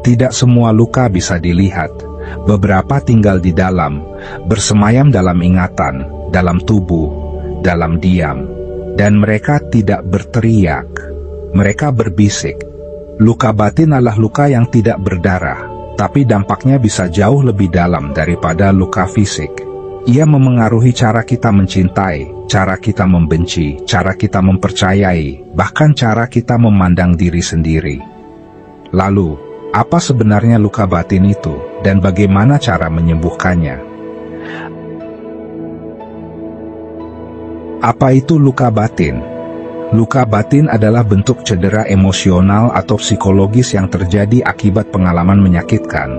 Tidak semua luka bisa dilihat. Beberapa tinggal di dalam, bersemayam dalam ingatan, dalam tubuh, dalam diam. Dan mereka tidak berteriak. Mereka berbisik. Luka batin adalah luka yang tidak berdarah, tapi dampaknya bisa jauh lebih dalam daripada luka fisik. Ia memengaruhi cara kita mencintai, cara kita membenci, cara kita mempercayai, bahkan cara kita memandang diri sendiri. Lalu, apa sebenarnya luka batin itu, dan bagaimana cara menyembuhkannya? Apa itu luka batin? Luka batin adalah bentuk cedera emosional atau psikologis yang terjadi akibat pengalaman menyakitkan,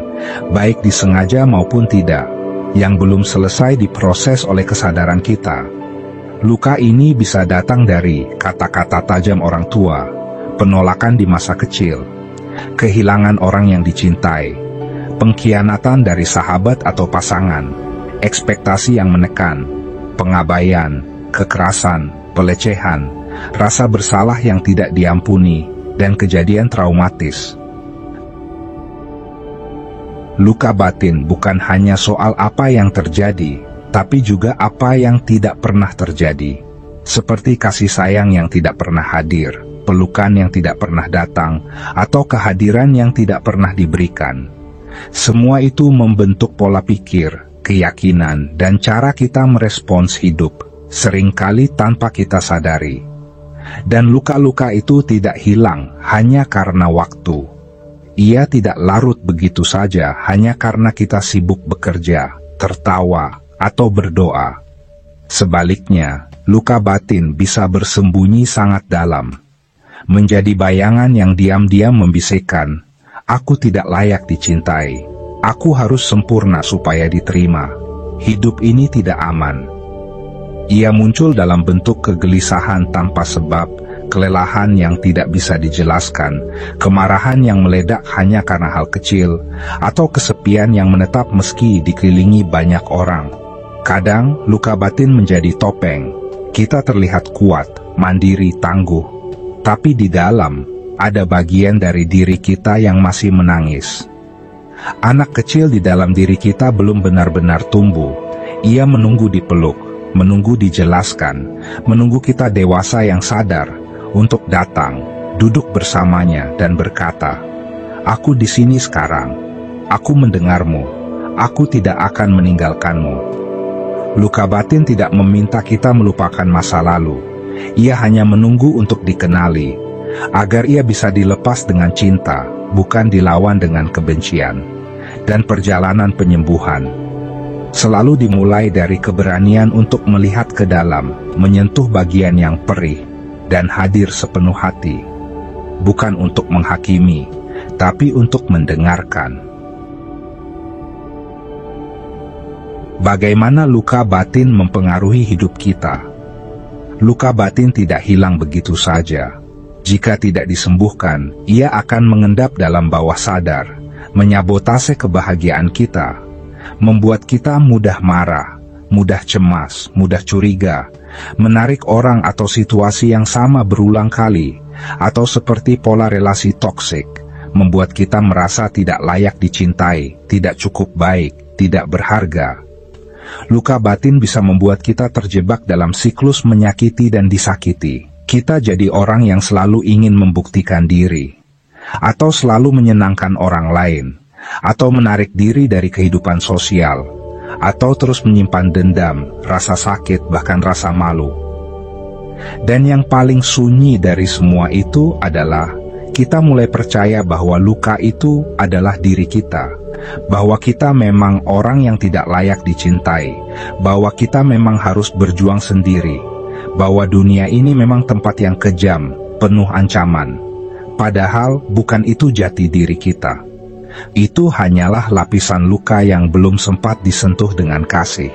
baik disengaja maupun tidak, yang belum selesai diproses oleh kesadaran kita. Luka ini bisa datang dari kata-kata tajam orang tua, penolakan di masa kecil, kehilangan orang yang dicintai, pengkhianatan dari sahabat atau pasangan, ekspektasi yang menekan, pengabaian, kekerasan, pelecehan, rasa bersalah yang tidak diampuni, dan kejadian traumatis. Luka batin bukan hanya soal apa yang terjadi, tapi juga apa yang tidak pernah terjadi. Seperti kasih sayang yang tidak pernah hadir, pelukan yang tidak pernah datang, atau kehadiran yang tidak pernah diberikan. Semua itu membentuk pola pikir, keyakinan, dan cara kita merespons hidup, seringkali tanpa kita sadari. Dan luka-luka itu tidak hilang hanya karena waktu. Ia tidak larut begitu saja hanya karena kita sibuk bekerja, tertawa, atau berdoa. Sebaliknya, luka batin bisa bersembunyi sangat dalam. Menjadi bayangan yang diam-diam membisikkan, "Aku tidak layak dicintai. Aku harus sempurna supaya diterima. Hidup ini tidak aman." Ia muncul dalam bentuk kegelisahan tanpa sebab, kelelahan yang tidak bisa dijelaskan, kemarahan yang meledak hanya karena hal kecil, atau kesepian yang menetap meski dikelilingi banyak orang. Kadang, luka batin menjadi topeng. Kita terlihat kuat, mandiri, tangguh. Tapi di dalam, ada bagian dari diri kita yang masih menangis. Anak kecil di dalam diri kita belum benar-benar tumbuh. Ia menunggu dipeluk, menunggu dijelaskan, menunggu kita dewasa yang sadar untuk datang, duduk bersamanya dan berkata, "Aku di sini sekarang, aku mendengarmu, aku tidak akan meninggalkanmu." Luka batin tidak meminta kita melupakan masa lalu. Ia hanya menunggu untuk dikenali, agar ia bisa dilepas dengan cinta, bukan dilawan dengan kebencian. Dan perjalanan penyembuhan selalu dimulai dari keberanian untuk melihat ke dalam, menyentuh bagian yang perih, dan hadir sepenuh hati, bukan untuk menghakimi, tapi untuk mendengarkan. Bagaimana luka batin mempengaruhi hidup kita? Luka batin tidak hilang begitu saja. Jika tidak disembuhkan, ia akan mengendap dalam bawah sadar, menyabotase kebahagiaan kita, membuat kita mudah marah, mudah cemas, mudah curiga, menarik orang atau situasi yang sama berulang kali, atau seperti pola relasi toksik, membuat kita merasa tidak layak dicintai, tidak cukup baik, tidak berharga. Luka batin bisa membuat kita terjebak dalam siklus menyakiti dan disakiti. Kita jadi orang yang selalu ingin membuktikan diri, atau selalu menyenangkan orang lain, atau menarik diri dari kehidupan sosial, atau terus menyimpan dendam, rasa sakit, bahkan rasa malu. Dan yang paling sunyi dari semua itu adalah kita mulai percaya bahwa luka itu adalah diri kita, bahwa kita memang orang yang tidak layak dicintai, bahwa kita memang harus berjuang sendiri, bahwa dunia ini memang tempat yang kejam, penuh ancaman. Padahal bukan itu jati diri kita. Itu hanyalah lapisan luka yang belum sempat disentuh dengan kasih.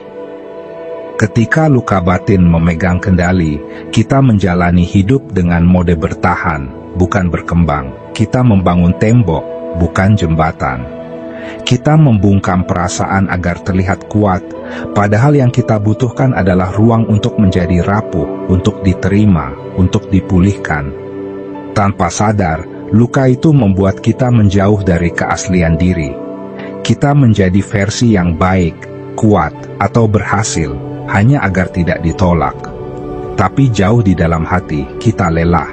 Ketika luka batin memegang kendali, kita menjalani hidup dengan mode bertahan, bukan berkembang. Kita membangun tembok, bukan jembatan. Kita membungkam perasaan agar terlihat kuat, padahal yang kita butuhkan adalah ruang untuk menjadi rapuh, untuk diterima, untuk dipulihkan. Tanpa sadar, Luka itu membuat kita menjauh dari keaslian diri. Kita menjadi versi yang baik, kuat, atau berhasil, hanya agar tidak ditolak. Tapi jauh di dalam hati, kita lelah.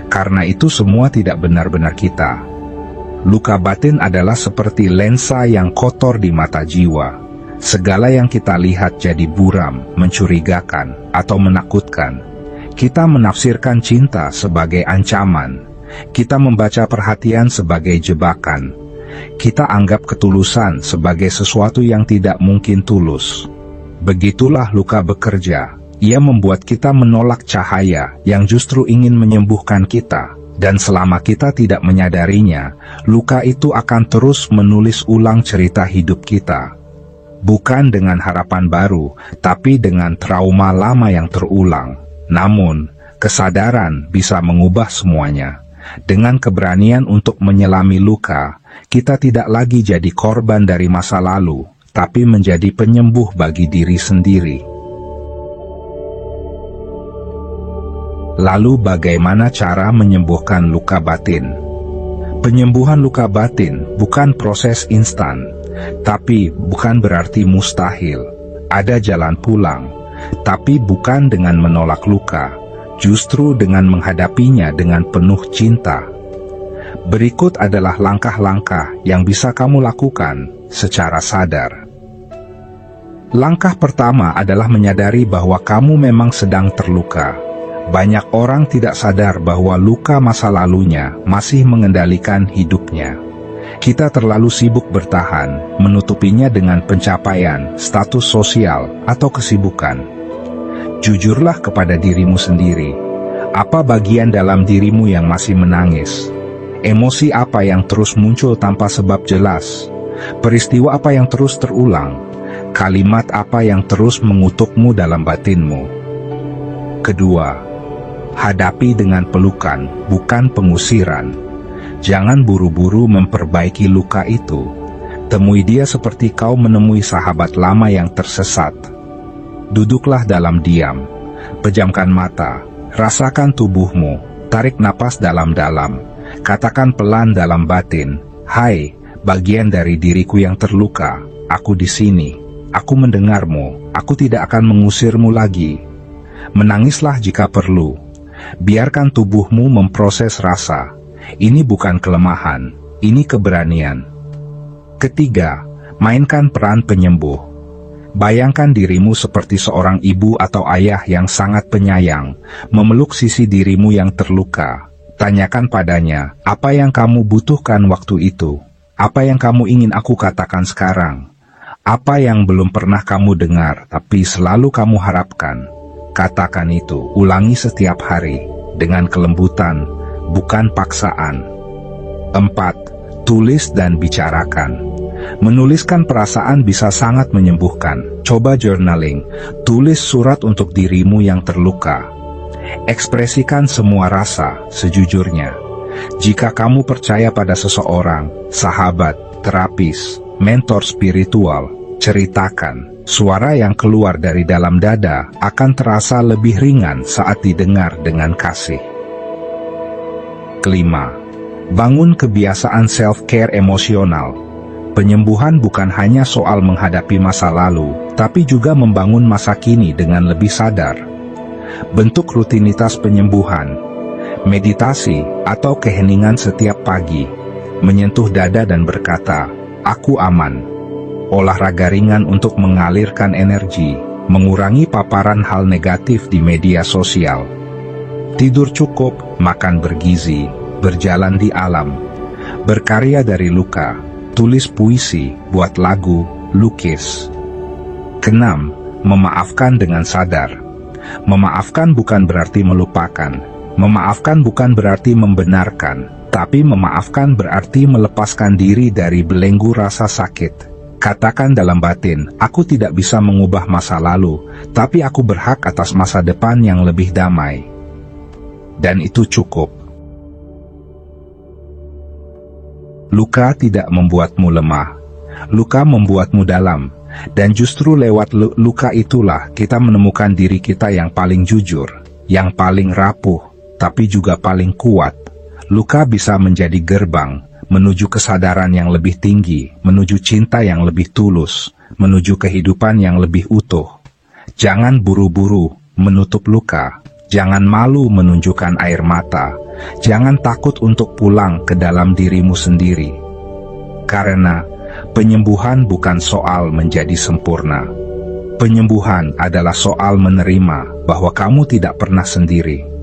Karena itu semua tidak benar-benar kita. Luka batin adalah seperti lensa yang kotor di mata jiwa. Segala yang kita lihat jadi buram, mencurigakan, atau menakutkan. Kita menafsirkan cinta sebagai ancaman. Kita membaca perhatian sebagai jebakan. Kita anggap ketulusan sebagai sesuatu yang tidak mungkin tulus. Begitulah luka bekerja. Ia membuat kita menolak cahaya yang justru ingin menyembuhkan kita. Dan selama kita tidak menyadarinya, luka itu akan terus menulis ulang cerita hidup kita. Bukan dengan harapan baru, tapi dengan trauma lama yang terulang. Namun, kesadaran bisa mengubah semuanya. Dengan keberanian untuk menyelami luka, kita tidak lagi jadi korban dari masa lalu, tapi menjadi penyembuh bagi diri sendiri. Lalu bagaimana cara menyembuhkan luka batin? Penyembuhan luka batin bukan proses instan. Tapi bukan berarti mustahil. Ada jalan pulang, tapi bukan dengan menolak luka, justru dengan menghadapinya dengan penuh cinta. Berikut adalah langkah-langkah yang bisa kamu lakukan secara sadar. Langkah pertama adalah menyadari bahwa kamu memang sedang terluka. Banyak orang tidak sadar bahwa luka masa lalunya masih mengendalikan hidupnya. Kita terlalu sibuk bertahan, menutupinya dengan pencapaian, status sosial, atau kesibukan. Jujurlah kepada dirimu sendiri. Apa bagian dalam dirimu yang masih menangis? Emosi apa yang terus muncul tanpa sebab jelas? Peristiwa apa yang terus terulang? Kalimat apa yang terus mengutukmu dalam batinmu? Kedua, hadapi dengan pelukan, bukan pengusiran. Jangan buru-buru memperbaiki luka itu. Temui dia seperti kau menemui sahabat lama yang tersesat. Duduklah dalam diam. Pejamkan mata. Rasakan tubuhmu. Tarik napas dalam-dalam. Katakan pelan dalam batin, "Hai, bagian dari diriku yang terluka. Aku di sini. Aku mendengarmu. Aku tidak akan mengusirmu lagi." Menangislah jika perlu. Biarkan tubuhmu memproses rasa. Ini bukan kelemahan, ini keberanian. Ketiga, mainkan peran penyembuh. Bayangkan dirimu seperti seorang ibu atau ayah yang sangat penyayang, memeluk sisi dirimu yang terluka. Tanyakan padanya, apa yang kamu butuhkan waktu itu? Apa yang kamu ingin aku katakan sekarang? Apa yang belum pernah kamu dengar, tapi selalu kamu harapkan? Katakan itu, ulangi setiap hari, dengan kelembutan, bukan paksaan. 4. Tulis dan bicarakan. Menuliskan perasaan bisa sangat menyembuhkan. Coba journaling, tulis surat untuk dirimu yang terluka. Ekspresikan semua rasa sejujurnya. Jika kamu percaya pada seseorang, sahabat, terapis, mentor spiritual, ceritakan. Suara yang keluar dari dalam dada akan terasa lebih ringan saat didengar dengan kasih. Kelima, bangun kebiasaan self-care emosional. Penyembuhan bukan hanya soal menghadapi masa lalu, tapi juga membangun masa kini dengan lebih sadar. Bentuk rutinitas penyembuhan, meditasi atau keheningan setiap pagi, menyentuh dada dan berkata, "Aku aman." Olahraga ringan untuk mengalirkan energi, mengurangi paparan hal negatif di media sosial. Tidur cukup, makan bergizi, berjalan di alam, berkarya dari luka, tulis puisi, buat lagu, lukis. Keenam, memaafkan dengan sadar. Memaafkan bukan berarti melupakan. Memaafkan bukan berarti membenarkan, tapi memaafkan berarti melepaskan diri dari belenggu rasa sakit. Katakan dalam batin, aku tidak bisa mengubah masa lalu, tapi aku berhak atas masa depan yang lebih damai. Dan itu cukup. Luka tidak membuatmu lemah. Luka membuatmu dalam. Dan justru lewat luka itulah kita menemukan diri kita yang paling jujur, yang paling rapuh, tapi juga paling kuat. Luka bisa menjadi gerbang menuju kesadaran yang lebih tinggi, menuju cinta yang lebih tulus, menuju kehidupan yang lebih utuh. Jangan buru-buru menutup luka, jangan malu menunjukkan air mata, jangan takut untuk pulang ke dalam dirimu sendiri. Karena penyembuhan bukan soal menjadi sempurna. Penyembuhan adalah soal menerima bahwa kamu tidak pernah sendiri.